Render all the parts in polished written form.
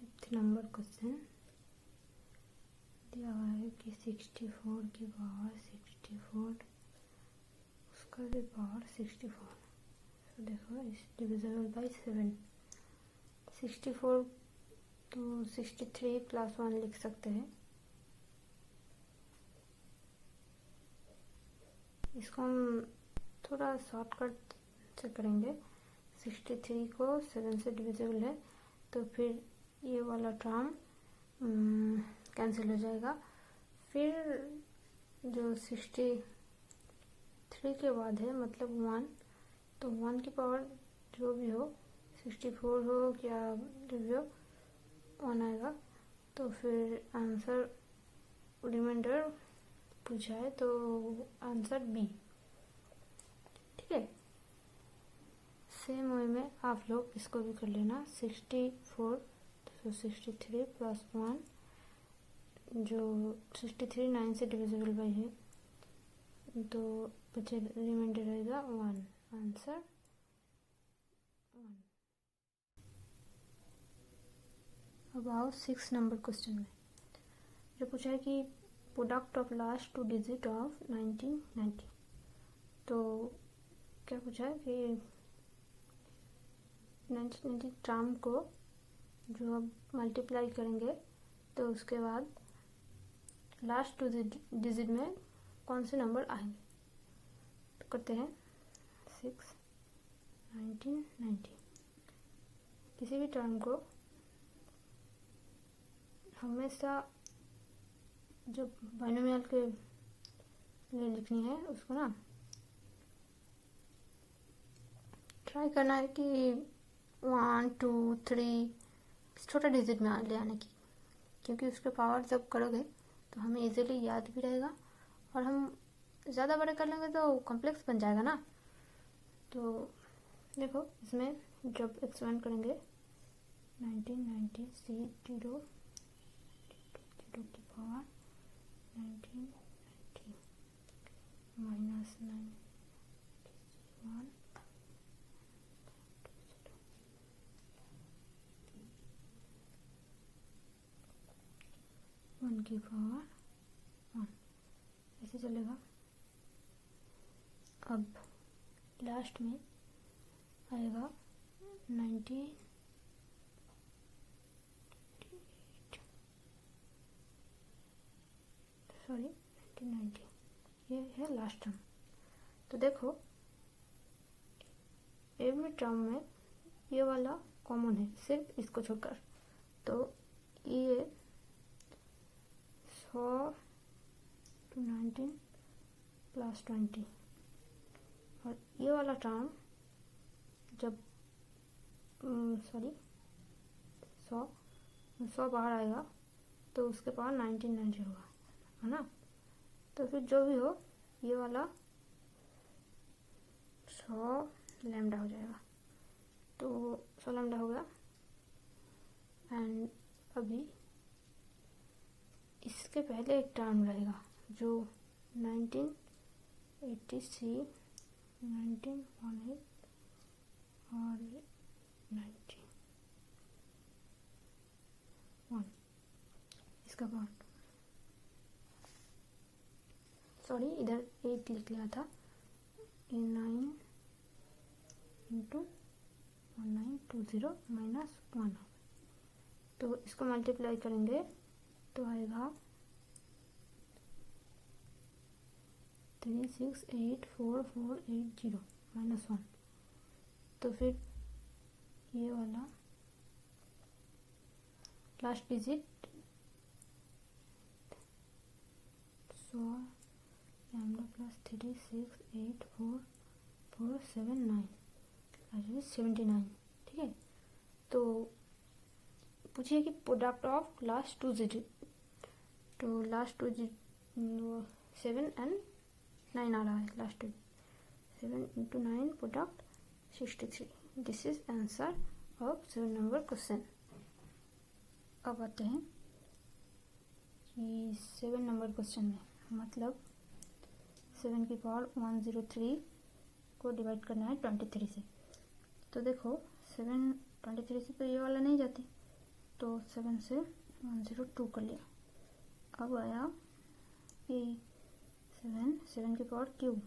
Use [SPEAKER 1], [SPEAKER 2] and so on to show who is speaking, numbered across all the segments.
[SPEAKER 1] Fifth number question दिया हुआ है कि 64 की पावर 64 उसका भी पावर 64। तो देखो इस डिविजिबल बाई 7। 64 तो 63 प्लस 1 लिख सकते हैं। इसको हम थोड़ा शॉर्टकट से करेंगे। 63 को 7 से डिविजिबल है तो फिर ये वाला टर्म कैंसिल हो जाएगा। फिर जो 63 के बाद है मतलब 1, तो 1 की पावर जो भी हो 64 हो या जो भी हो 1 आएगा। तो फिर आंसर रिमाइंडर पूछा है तो आंसर बी। ठीक है, सेम वे में आप लोग इसको भी कर लेना। 64 तो 63 प्लस 1 जो 63 9 से डिविजिबल बाई है तो बचे रिमाइंडर रहेगा 1। आंसर 1। अब आओ 6 नंबर क्वेश्चन में जो पूछा है कि product of last 2 digit of 1990। तो क्या पूछा है कि 1990 टर्म को जो अब मल्टीप्लाई करेंगे तो उसके बाद लास्ट 2 डिजिट में कौन से नंबर आएंगे। तो करते हैं 6 1990। किसी भी टर्म को हमेशा जो बाइनोमियल के लिए लिखनी है उसको ना ट्राई करना है कि 1 2 3 छोटा डिजिट में ले आने की, क्योंकि उसके पावर जब करोगे तो हमें इजीली याद भी रहेगा और हम ज़्यादा बड़े कर लेंगे तो कॉम्प्लेक्स बन जाएगा ना। तो देखो इसमें जब एक्सपेंड करेंगे 1990 C0 की पावर 1990 माइनस 91 1 की पावर 1 ऐसे चलेगा। अब लास्ट में आएगा 1990 ये है लास्ट टर्म। तो देखो एवरी टर्म में ये वाला कॉमन है सिर्फ इसको छोड़कर। तो ये 100 to 19 प्लस 20 और ये वाला टर्म जब 100 बाहर आएगा तो उसके पावर 1990 होगा, है ना। तो फिर जो भी हो ये वाला 100 लैम्डा हो जाएगा। तो 100 लैम्डा हो गया। एंड अभी इसके पहले एक टर्म रहेगा जो 1980 1918 और 91 इसका पार्ट इधर 8 लिख लिया था। 9 इंटू 1920 माइनस 1। तो इसको मल्टीप्लाई करेंगे तो आएगा 368480 माइनस 1। तो फिर ये वाला लास्ट डिजिट 100 लैम्डा प्लस 3684479 79। ठीक है, तो पूछिए कि प्रोडक्ट ऑफ लास्ट 2 डिजिट। तो लास्ट 2 डिजिट 7 एंड 9 आ रहा है। Last 7 into 9 product 63। This is answer of 7 number question. अब आते हैं कि 7 नंबर क्वेश्चन में मतलब 7 की पावर 103 को डिवाइड करना है 23 से। तो देखो 7 23 से तो ये वाला नहीं जाती तो 7 से 102 कर लिया। अब आया कि 7 की पावर क्यूब।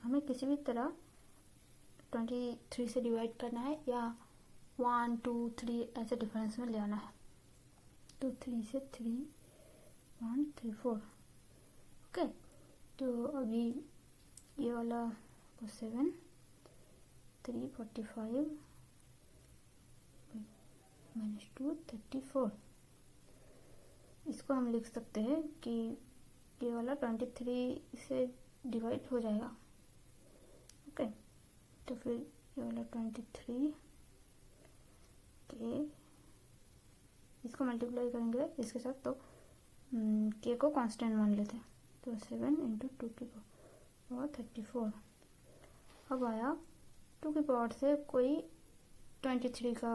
[SPEAKER 1] हमें किसी भी तरह 23 से डिवाइड करना है या 1 2 3 ऐसे डिफरेंस में ले आना है। तो 3 से 3 1 3 4। ओके, तो अभी ये वाला 7 3 45 -2 34। इसको हम लिख सकते हैं कि ये वाला 23 से डिवाइड हो जाएगा। ओके, तो फिर ये वाला 23 के इसको मल्टीप्लाई करेंगे इसके साथ, तो के को कांस्टेंट मान लेते हैं। तो 7 × 2 की पावर 34। अब आया 2 की पावर से कोई 23 का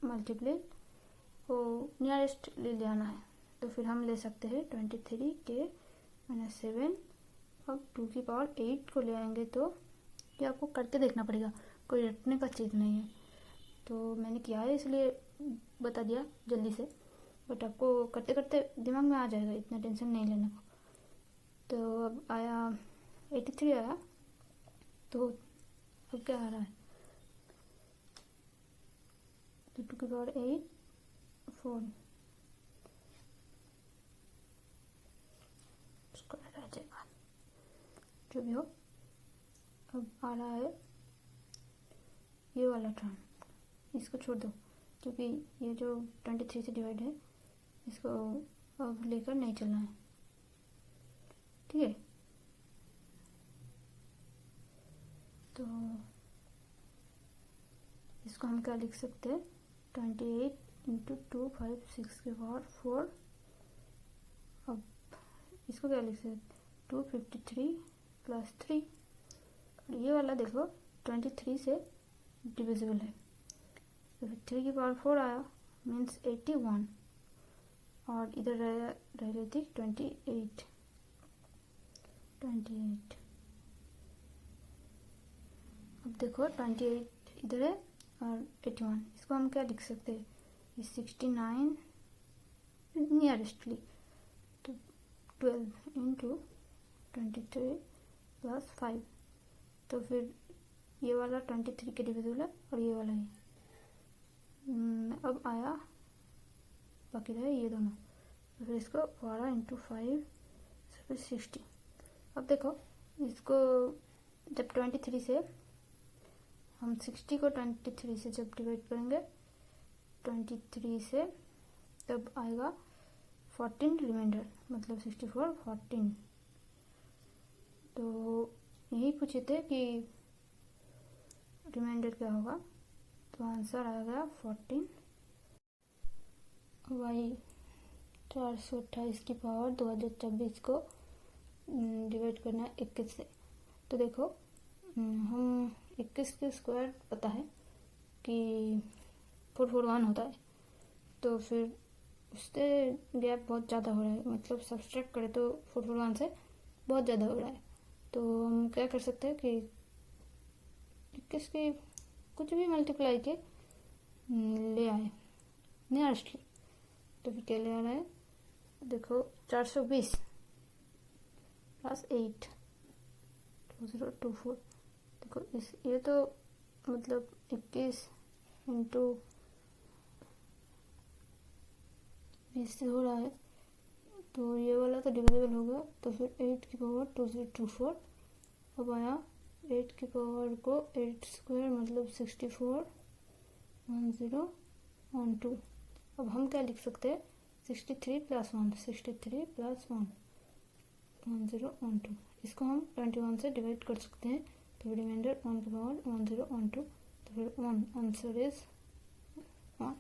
[SPEAKER 1] मल्टीप्लाई को नियरेस्ट ले आना है। तो फिर हम ले सकते हैं 23 के -7। अब 2 की पावर 8 को ले आएंगे तो ये आपको करके देखना पड़ेगा, कोई रटने का चीज़ नहीं है। तो मैंने किया है इसलिए बता दिया जल्दी से, बट आपको करते करते दिमाग में आ जाएगा, इतना टेंशन नहीं लेने को। तो अब आया 83 आया। तो अब क्या आ रहा है, तो 2 की पावर 8 4 स्क्वायर आ जाएगा, जो भी हो। अब आ रहा है ये वाला टर्म, इसको छोड़ दो क्योंकि ये जो 23 से डिवाइड है इसको अब लेकर नहीं चलना है, ठीक है। तो इसको हम क्या लिख सकते हैं, 28 × 2 5 6 के पावर 4। अब इसको क्या लिख सकते हैं, 253 + 3। और ये वाला देखो 23 से डिविजिबल है, तो 3 की पावर 4 आया, मीन्स 81। और इधर रह रही थी 28। अब देखो 28 इधर है और 81, इसको हम क्या लिख सकते हैं, 69 नियरेस्टली। तो 12 × 23 + 5। तो फिर ये वाला 23 के डिविजिबल है और ये वाला ही। अब आया बाकी रहे ये दोनों, तो फिर इसको 12 × 5 फिर 60। अब देखो इसको जब 23 से हम 60 को 23 से जब डिवाइड करेंगे 23 से, तब आएगा 14 रिमाइंडर, मतलब 64 14। तो यही पूछे थे कि रिमाइंडर क्या होगा, तो आंसर आएगा 14। वही 428 की पावर 2024 को डिवाइड करना है 21 से। तो देखो हम 21 के स्क्वायर पता है कि 441 होता है, तो फिर उससे गैप बहुत ज़्यादा हो रहा है, मतलब सब्सट्रैक्ट करें तो 441 से बहुत ज़्यादा हो रहा है। तो हम क्या कर सकते हैं कि 21 के कुछ भी मल्टीप्लाई के ले आए नियरेस्टली। तो फिर क्या ले आ रहा है, देखो 420 + 8 2024। देखो इस ये तो मतलब 21 × 20 से हो रहा है, तो ये वाला तो डिविजिबल हो गया। तो फिर 8 की पावर 2024। अब आया 8 की पावर को 8 स्क्वायर मतलब 64 1012। अब हम क्या लिख सकते हैं, 63 + 1 63 + 1 1012। इसको हम 21 से डिवाइड कर सकते हैं, तो रिमाइंडर 1 की पावर 1012। तो फिर 1 आंसर इज 1।